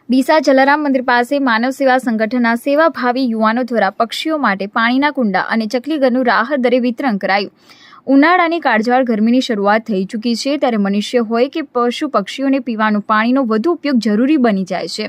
ડીસા જલારામ મંદિર પાસે માનવ સેવા સંગઠનના સેવાભાવી યુવાનો દ્વારા પક્ષીઓ માટે પાણીના કુંડા અને ચકલીઘરનું રાહત દરે વિતરણ કરાયું। ઉનાળાની કાળઝાળ ગરમીની શરૂઆત થઈ ચૂકી છે, ત્યારે મનુષ્ય હોય કે પશુ પક્ષીઓને પીવાનું પાણીનો વધુ ઉપયોગ જરૂરી બની જાય છે।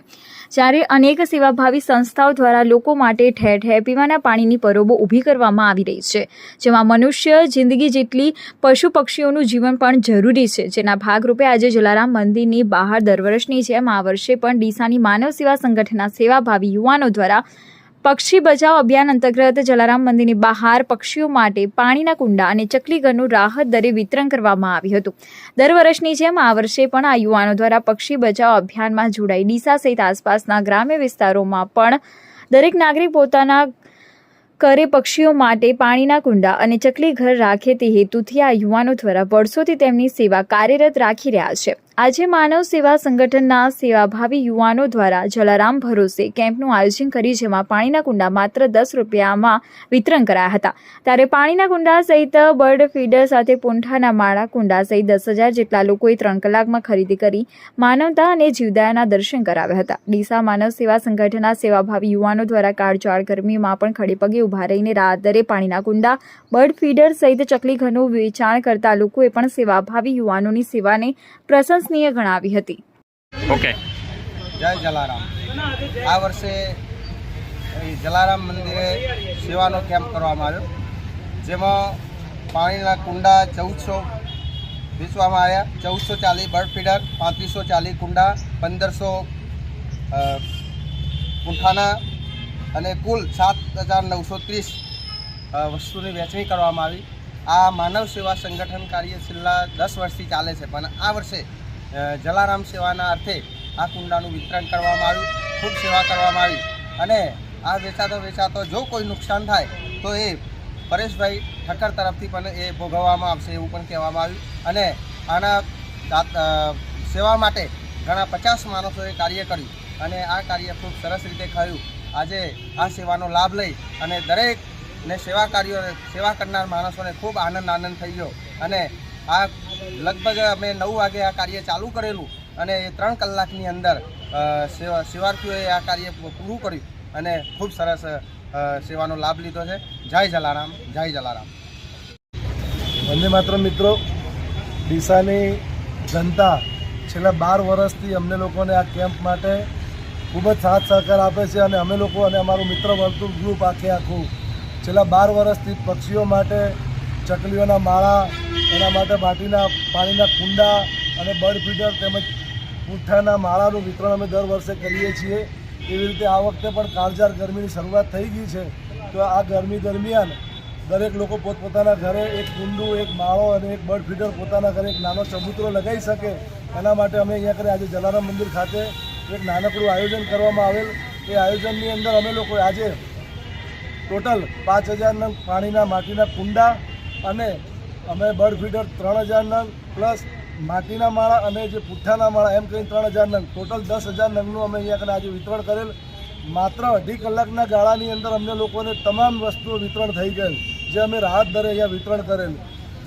જ્યારે અનેક સેવાભાવી સંસ્થાઓ દ્વારા લોકો માટે ઠેર ઠેર પીવાના પાણીની પરોબો ઊભી કરવામાં આવી રહી છે, જેમાં મનુષ્ય જિંદગી જેટલી પશુ પક્ષીઓનું જીવન પણ જરૂરી છે। જેના ભાગરૂપે આજે જલારામ મંદિરની બહાર દર વર્ષની જેમ આ વર્ષે પણ ડીસાની માનવ સેવા સંગઠનના સેવાભાવી યુવાનો દ્વારા પક્ષી બચાવ અભિયાન અંતર્ગત જલારામ મંદિરની બહાર પક્ષીઓ માટે પાણીના કુંડા અને ચકલીઘરનું રાહત દરે વિતરણ કરવામાં આવ્યું હતું। દર વર્ષની જેમ આ વર્ષે પણ આ યુવાનો દ્વારા પક્ષી બચાવ અભિયાનમાં જોડાઈ ડીસા સહિત આસપાસના ગ્રામ્ય વિસ્તારોમાં પણ દરેક નાગરિક પોતાના ઘરે પક્ષીઓ માટે પાણીના કુંડા અને ચકલીઘર રાખે તે હેતુથી આ યુવાનો દ્વારા વર્ષોથી તેમની સેવા કાર્યરત રાખી રહ્યા છે। આજે માનવ સેવા સંગઠનના સેવાભાવી યુવાનો દ્વારા જલારામ ભરોસે કેમ્પનું આયોજન કરી, જેમાં પાણીના કુંડા માત્ર 10 રૂપિયામાં વિતરણ કરાયા હતા। ત્યારે પાણીના કુંડા સહિત બર્ડ ફીડર સાથે પૂંઠાના માળા કુંડા સહિત 10,000 જેટલા લોકોએ 3 કલાકમાં ખરીદી કરી માનવતા અને જીવદયાના દર્શન કરાવ્યા હતા। ડીસા માનવ સેવા સંગઠનના સેવાભાવી યુવાનો દ્વારા કાળઝાળ ગરમીમાં પણ ખડેપગે ઉભા રહીને રાહત દરે પાણીના કુંડા, બર્ડ ફીડર સહિત ચકલીઘરનું વેચાણ કરતા લોકોએ પણ સેવાભાવી યુવાનોની સેવાને પ્રશંસનીય ગણાવી હતી। ઓકે, જય જલારામ। આ વર્ષે જલારામ મંદિરે સેવાનો કેમ્પ કરવામાં આવ્યો, જેમાં પાણીના કુંડા 1400 વેચવામાં આવ્યા। 1440 બર્ડ ફીડર, 3540 કુંડા, 1500 પૂંઠાના અને કુલ 7,930 વસ્તુની વહેંચણી કરવામાં આવી। આ માનવ સેવા સંગઠન કાર્ય છેલ્લા 10 વર્ષથી ચાલે છે, પણ આ વર્ષે જલારામ સેવાના અર્થે આ કુંડાનું વિતરણ કરવામાં આવ્યું। ખૂબ સેવા કરવામાં આવી અને આ વેચાતો જો કોઈ નુકસાન થાય તો એ પરેશભાઈ ઠક્કર તરફથી પણ એ ભોગવવામાં આવશે એવું પણ કહેવામાં આવ્યું। અને આના સેવા માટે ઘણા 50 માણસોએ કાર્ય કર્યું અને આ કાર્ય ખૂબ સરસ રીતે થયું। આજે આ સેવાનો લાભ લઈ અને દરેકને સેવા કરનાર માણસોને ખૂબ આનંદ થઈ ગયો અને આ લગભગ અમે 9 વાગે આ કાર્ય ચાલુ કરેલું અને 3 કલાકની અંદર સેવાર્થીઓએ આ કાર્ય પૂરું કર્યું અને ખૂબ સરસ સેવાનો લાભ લીધો છે। જય જલારામ, જય જલારામ। વંદે માતરમ। મિત્રો, ડીસાની જનતા છેલ્લા 12 વર્ષથી અમને લોકોને આ કેમ્પ માટે ખૂબ જ સાથ સહકાર આપે છે અને અમે લોકો અને અમારું મિત્ર વર્તુળ ગ્રુપ આખું છેલ્લા 12 વર્ષથી પક્ષીઓ માટે ચકલીઓના માળા, એના માટે માટીના પાણીના કુંડા અને બર્ડ ફીડર તેમજ પૂંઠાના માળાનું વિતરણ અમે દર વર્ષે કરીએ છીએ। એવી રીતે આ વખતે પણ કાળઝાળ ગરમીની શરૂઆત થઈ ગઈ છે, તો આ ગરમી દરમિયાન દરેક લોકો પોતપોતાના ઘરે એક કુંડું, એક માળો અને એક બર્ડ ફીડર પોતાના ઘરે એક નાનો ચબૂતરો લગાવી શકે, એના માટે અમે અહીંયા કરે આજે જલારામ મંદિર ખાતે એક નાનકડું આયોજન કરવામાં આવેલ। એ આયોજનની અંદર અમે લોકો આજે ટોટલ 5,000 નંગ પાણીના માટીના કુંડા અને અમે બર્ડ ફીડર 3,000 નંગ પ્લસ માટીના માળા અને જે પુઠ્ઠાના માળા એમ કરીને 3,000 નંગ ટોટલ 10,000 નંગનું અમે અહીંયા આજે વિતરણ કરેલ। માત્ર 2.5 કલાકના ગાળાની અંદર અમને લોકોને તમામ વસ્તુઓ વિતરણ થઈ ગયેલ, જે અમે રાહત દરે અહીંયા વિતરણ કરેલ,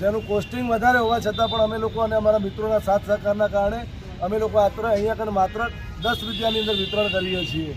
જેનું કોસ્ટિંગ વધારે હોવા છતાં પણ અમે લોકો અને અમારા મિત્રોના સાથ સહકારના કારણે અમે લોકો અહીંયા માત્ર 10 રૂપિયાની અંદર વિતરણ કરીએ છીએ।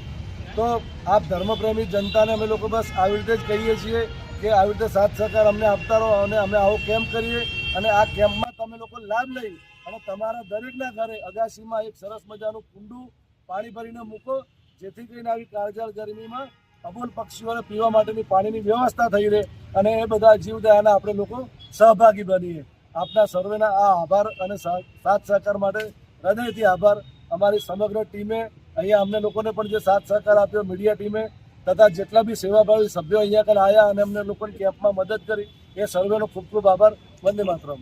તો આપ ધર્મપ્રેમી જનતાને અમે લોકો બસ આવી રીતે જ કહીએ છીએ કે આવી રીતે સાથ સહકાર અમને આપતા રહો અને અમે આવો કેમ્પ કરીએ અને આ કેમ્પમાં તમે લોકો લાભ લઈ અને તમારા દરેકના ઘરે અગાસીમાં એક સરસ મજાનું કુંડું પાણી ભરીને મૂકો, જેથી કરીને આવી કાળઝાળ ગરમીમાં અબોલ પક્ષીઓને પીવા માટેની પાણીની વ્યવસ્થા થઈ રહે અને એ બધા જીવદયાના આપણે લોકો સહભાગી બનીએ। આપના સર્વેના આ આભાર અને સાથ સહકાર માટે હૃદયથી આભાર। અમારી સમગ્ર ટીમે અહીંયા અમને લોકોને પણ જે સાથ સહકાર આપ્યો, મીડિયા ટીમે તથા જેટલા બી સેવાભાવી સભ્યો અહીંયા આગળ આવ્યા અને અમને લોકોને કેમ્પમાં મદદ કરી, એ સર્વેનો ખૂબ ખૂબ આભાર। વંદે માતરમ।